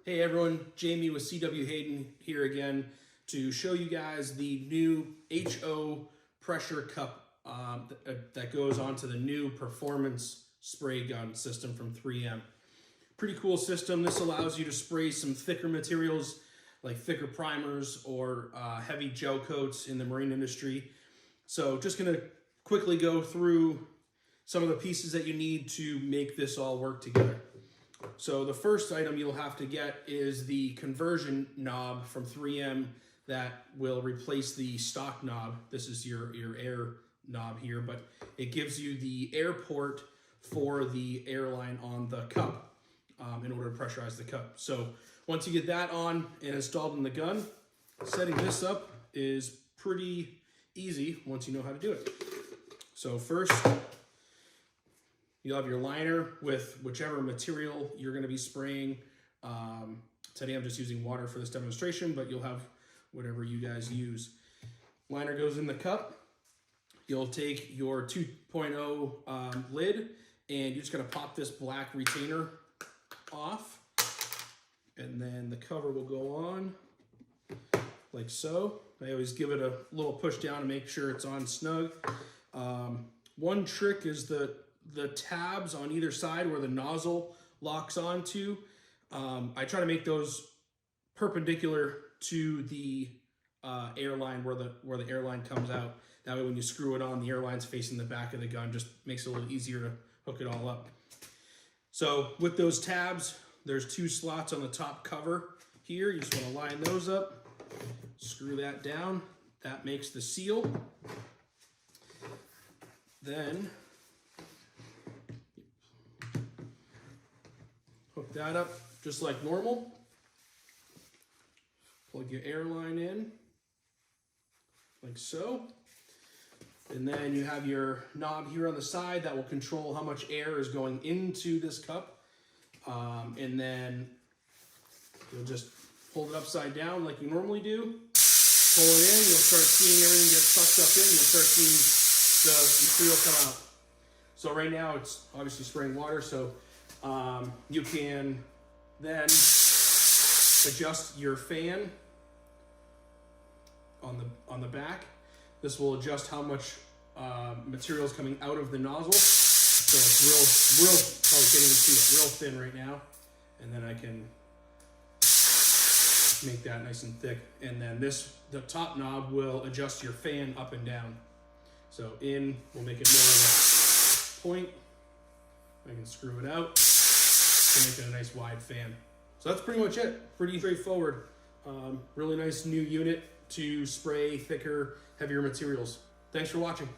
Hey everyone, Jamie with CW Hayden here again to show you guys the new HO pressure cup that goes onto the new performance spray gun system from 3M. Pretty cool system. This allows you to spray some thicker materials like thicker primers or heavy gel coats in the marine industry. So just gonna quickly go through some of the pieces that you need to make this all work together. So the first item you'll have to get is the conversion knob from 3M that will replace the stock knob. This is your air knob here, but it gives you the air port for the airline on the cup in order to pressurize the cup. So once you get that on and installed in the gun, setting this up is pretty easy once you know how to do it. So first, you'll have your liner with whichever material you're going to be spraying. Today I'm just using water for this demonstration, but you'll have whatever you guys use. Liner goes in the cup. You'll take your 2.0 lid and you're just going to pop this black retainer off. And then the cover will go on like so. I always give it a little push down to make sure it's on snug. One trick is the tabs on either side where the nozzle locks onto. I try to make those perpendicular to the airline where the airline comes out. That way when you screw it on, the airline's facing the back of the gun, just makes it a little easier to hook it all up. So with those tabs, there's two slots on the top cover here. You just want to line those up, screw that down. That makes the seal. Then hook that up just like normal. Plug your air line in like so. And then you have your knob here on the side that will control how much air is going into this cup. And then you'll just hold it upside down like you normally do. Pull it in, you'll start seeing everything get sucked up in. You'll start seeing the material come out. So right now it's obviously spraying water, so you can then adjust your fan on the back. This will adjust how much material is coming out of the nozzle. So it's real, probably getting to it real thin right now. And then I can make that nice and thick. And then the top knob will adjust your fan up and down. So in, we'll make it more of a point. I can screw it out to make it a nice wide fan. So that's pretty much it. Pretty straightforward. Really nice new unit to spray thicker, heavier materials. Thanks for watching.